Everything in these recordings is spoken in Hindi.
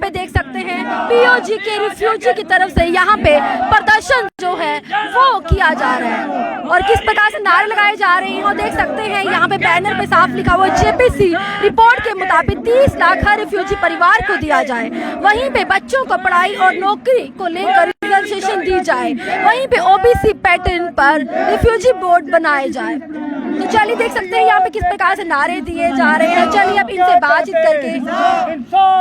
पे देख सकते हैं पीओजी के रिफ्यूजी की तरफ से यहाँ पे प्रदर्शन जो है वो किया जा रहा है और किस प्रकार से नारे लगाए जा रहे हैं और देख सकते हैं यहाँ पे बैनर पे साफ लिखा हुआ जेपीसी रिपोर्ट के मुताबिक 30 लाख हर रिफ्यूजी परिवार को दिया जाए, वहीं पे बच्चों को पढ़ाई और नौकरी को लेकर रिजर्वेशन दी जाए, वहीं पे ओबीसी पैटर्न पर रिफ्यूजी बोर्ड बनाए जाए। तो चलिए देख सकते हैं यहाँ पे किस प्रकार से नारे दिए जा रहे हैं। चलिए अब इनसे बातचीत करके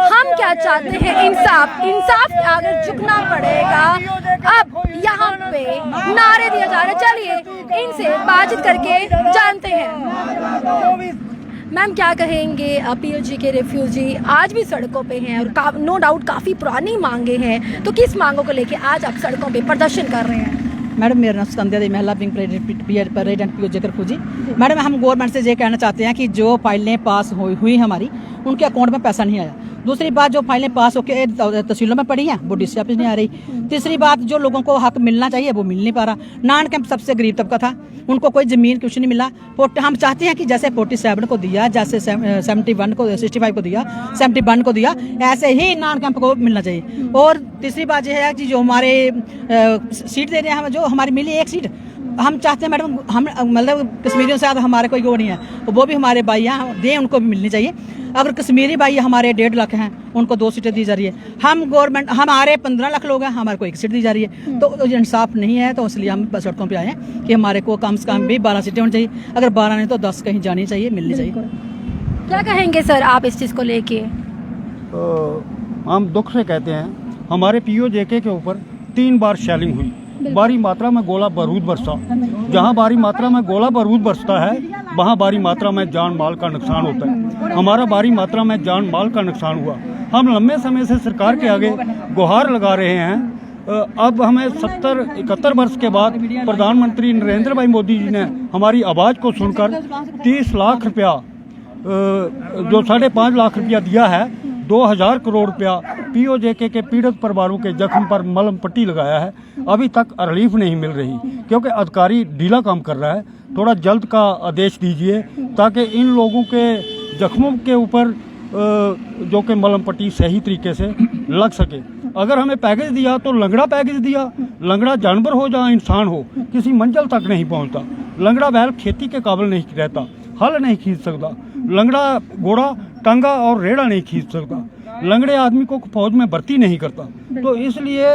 हम क्या चाहते हैं, इंसाफ के आगे झुकना पड़ेगा। अब यहाँ पे नारे दिए जा रहे हैं, चलिए इनसे बातचीत करके जानते हैं। मैम क्या कहेंगे, पीओजी के रिफ्यूजी आज भी सड़कों पे हैं और नो डाउट काफ़ी पुरानी मांगे हैं, तो किस मांगों को लेके आज आप सड़कों पे प्रदर्शन कर रहे हैं? मैडम मेरा नाम संध्या दी, महिला विंग प्रेसिडेंट पीओजी के रिफ्यूजी। मैडम हम गवर्नमेंट से ये कहना चाहते हैं कि जो फाइलें पास हुई हमारी उनके अकाउंट में पैसा नहीं आया। दूसरी बात, जो फाइलें पास होकर तहसीलों में पड़ी हैं वो डीसी ऑफिस नहीं आ रही। तीसरी बात, जो लोगों को हक मिलना चाहिए वो मिल नहीं पा रहा। नॉन कैंप सबसे गरीब तबका था, उनको कोई जमीन कुछ नहीं मिला। हम चाहते हैं कि जैसे 47 को दिया, जैसे 71 को 65 को दिया, 71 को दिया, ऐसे ही नॉन कैंप को मिलना चाहिए। और तीसरी बात यह है कि जो हमारे सीट दे रहे हैं, जो हमारी मिली एक सीट, हम चाहते हैं मैडम, हम मतलब कश्मीरियों से हमारे कोई वो नहीं है, वो भी हमारे भाई हैं, दें उनको भी मिलनी चाहिए। अगर कश्मीरी भाई हमारे 1.5 लाख हैं, उनको 2 सीटें दी जा रही है। हम गवर्नमेंट, हमारे 15 लाख लोग हैं, हमारे को 1 सीट दी जा रही है, तो इंसाफ नहीं है। तो इसलिए हम सड़कों पे आए हैं कि हमारे को कम से कम भी 12 सीटें होनी चाहिए, अगर 12 नहीं तो 10 कहीं जानी चाहिए, मिलनी चाहिए। क्या कहेंगे सर आप इस चीज़ को लेके? हम दुख से कहते हैं, हमारे पीओजेके के ऊपर 3 बार शेलिंग हुई, भारी मात्रा में गोला बारूद बरसा। जहां भारी मात्रा में गोला बारूद बरसता है वहां भारी मात्रा में जान माल का नुकसान होता है। हमारा भारी मात्रा में जान माल का नुकसान हुआ। हम लंबे समय से सरकार के आगे गुहार लगा रहे हैं। अब हमें 70-71 वर्ष के बाद प्रधानमंत्री नरेंद्र भाई मोदी जी ने हमारी आवाज़ को सुनकर 30 लाख रुपया, जो 5.5 लाख रुपया दिया है, 2000 करोड़ रुपया पीओजेके के पीड़ित परिवारों के जख्म पर मलहम पट्टी लगाया है। अभी तक रिलीफ नहीं मिल रही क्योंकि अधिकारी ढीला काम कर रहा है। थोड़ा जल्द का आदेश दीजिए ताकि इन लोगों के जख्मों के ऊपर जो कि मलहम पट्टी सही तरीके से लग सके। अगर हमें पैकेज दिया तो लंगड़ा पैकेज दिया। लंगड़ा जानवर हो या इंसान हो, किसी मंजिल तक नहीं पहुंचता। लंगड़ा बैल खेती के काबिल नहीं रहता, हल नहीं खींच सकता। लंगड़ा घोड़ा टांगा और रेड़ा नहीं खींच सकता। लंगड़े आदमी को फौज में भर्ती नहीं करता। तो इसलिए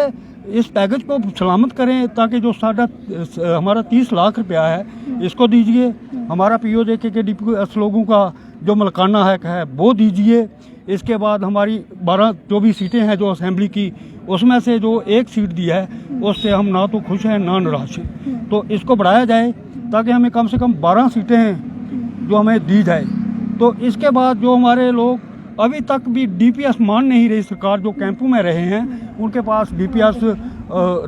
इस पैकेज को सलामत करें ताकि जो हमारा 30 लाख रुपया है इसको दीजिए। हमारा पीओजेके के डीपीएस लोगों का जो मलकाना हक है वो दीजिए। इसके बाद हमारी 12-24 सीटें हैं जो असेंबली की, उसमें से जो 1 सीट दी है उससे हम ना तो खुश हैं ना निराश हैं। तो इसको बढ़ाया जाए ताकि हमें कम से कम 12 सीटें जो हमें दी जाए। तो इसके बाद जो हमारे लोग अभी तक भी डीपीएस मान नहीं रही सरकार, जो कैंपों में रहे हैं उनके पास डीपीएस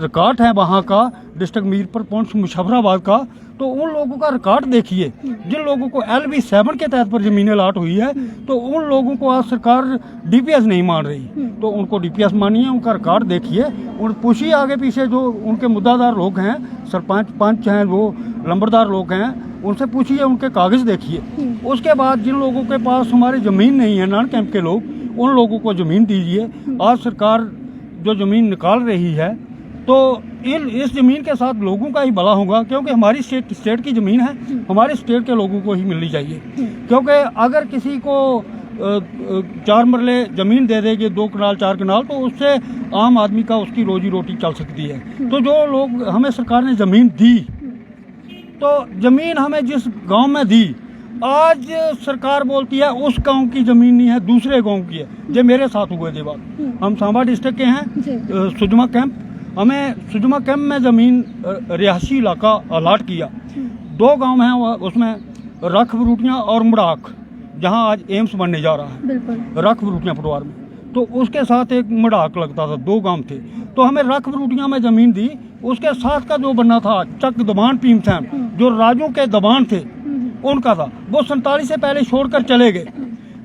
रिकॉर्ड है वहाँ का, डिस्ट्रिक्ट मीरपुर पुंछ मुशर्रफाबाद का। तो उन लोगों का रिकॉर्ड देखिए, जिन लोगों को LB7 के तहत पर ज़मीनें अलॉट हुई है, तो उन लोगों को आज सरकार डीपीएस नहीं मान रही। तो उनको डीपीएस मानिए, उनका रिकॉर्ड देखिए, उन पूछिए आगे पीछे जो उनके मुद्दादार लोग हैं, सरपंच पंच हैं, वो लंबरदार लोग हैं, उनसे पूछिए, उनके कागज़ देखिए। उसके बाद जिन लोगों के पास हमारी ज़मीन नहीं है, नॉन कैंप के लोग, उन लोगों को ज़मीन दीजिए। आज सरकार जो ज़मीन निकाल रही है तो इस ज़मीन के साथ लोगों का ही भला होगा, क्योंकि हमारी स्टेट की ज़मीन है, हमारे स्टेट के लोगों को ही मिलनी चाहिए। क्योंकि अगर किसी को 4 मरले ज़मीन दे देंगे, 2 कनाल 4 कनाल, तो उससे आम आदमी का उसकी रोजी रोटी चल सकती है। तो जो लोग हमें सरकार ने ज़मीन दी, तो ज़मीन हमें जिस गांव में दी, आज सरकार बोलती है उस गांव की ज़मीन नहीं है, दूसरे गांव की है। जो मेरे साथ हुए थे बात, हम सांबा डिस्ट्रिक्ट के हैं, सुजमा कैंप, हमें सुजमा कैंप में ज़मीन रिहायशी इलाका अलाट किया। 2 गांव हैं उसमें, रख बरूटियाँ और मुड़ाक, जहां आज एम्स बनने जा रहा है, रख बरूटियाँ पटवार में। तो उसके साथ एक मुड़ाक लगता था, 2 गांव थे। तो हमें रख बरूटियाँ में ज़मीन दी। उसके साथ का जो बनना था चक दबान भीमसैन, जो राजों के दबान थे उनका था, वो 47 से पहले छोड़कर चले गए।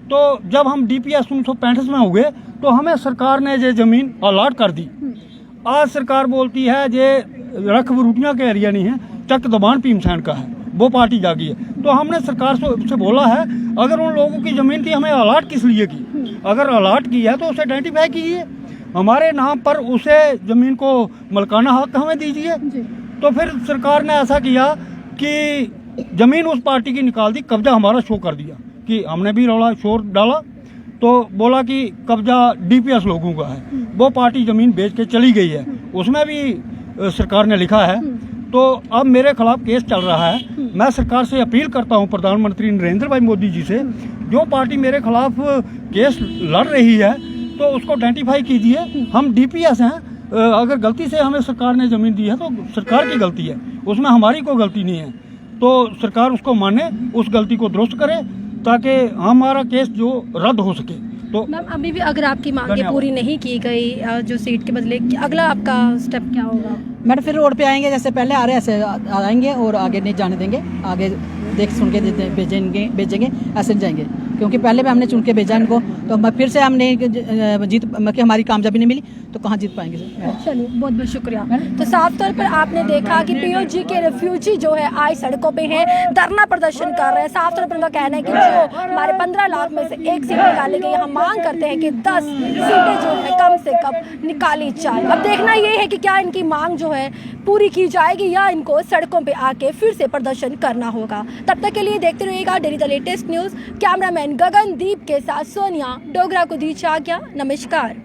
तो जब हम डीपीएस 1965 में हुए तो हमें सरकार ने ये ज़मीन अलाट कर दी। आज सरकार बोलती है ये रख बरूटियाँ के एरिया नहीं है, चक दबान भीमसैन का है, वो पार्टी जागी है। तो हमने सरकार से बोला है, अगर उन लोगों की ज़मीन थी हमें अलाट किस लिए की? अगर अलाट की है तो उसे आइडेंटिफाई कीजिए, हमारे नाम पर उसे ज़मीन को मलकाना हक हमें दीजिए। तो फिर सरकार ने ऐसा किया कि ज़मीन उस पार्टी की निकाल दी, कब्जा हमारा शो कर दिया कि हमने भी रौला शोर डाला, तो बोला कि कब्जा डीपीएस लोगों का है। वो पार्टी ज़मीन बेच के चली गई है, उसमें भी सरकार ने लिखा है। तो अब मेरे खिलाफ केस चल रहा है। मैं सरकार से अपील करता हूं प्रधानमंत्री नरेंद्र भाई मोदी जी से, जो पार्टी मेरे खिलाफ केस लड़ रही है तो उसको आइडेंटिफाई कीजिए। हम डीपीएस हैं, अगर गलती से हमें सरकार ने ज़मीन दी है तो सरकार की गलती है, उसमें हमारी कोई गलती नहीं है। तो सरकार उसको माने, उस गलती को दुरुस्त करे ताकि हमारा केस जो रद्द हो सके। तो मैम अभी भी अगर आपकी मांगे पूरी नहीं की गई जो सीट के बदले, अगला आपका स्टेप क्या होगा? मैडम फिर रोड पे आएंगे, जैसे पहले आ रहे ऐसे आएंगे और आगे नहीं जाने देंगे, आगे देख सुन के भेजेंगे ऐसे नहीं जाएंगे, क्योंकि पहले भी हमने चुन के भेजा इनको, तो फिर से हमने जीत कि हमारी कामयाबी नहीं मिली तो कहाँ जीत पाएंगे सर। चलिए बहुत बहुत शुक्रिया। तो साफ तौर पर आपने देखा कि पीओजी के रेफ्यूजी जो है आज सड़कों पे हैं, धरना प्रदर्शन कर रहे हैं। साफ तौर पर उनका कहना है कि जो हमारे 15 लाख में से एक सीट निकाली गई, हम मांग करते हैं कि 10 सीटें जो है कम से कम निकाली जाए। अब देखना ये है कि क्या इनकी मांग जो है पूरी की जाएगी या इनको सड़कों पे आके फिर से प्रदर्शन करना होगा। तब तक के लिए देखते रहिएगा daily the latest news. Cameraman Gagandeep के साथ सोनिया डोगरा को दी आज्ञा। नमस्कार।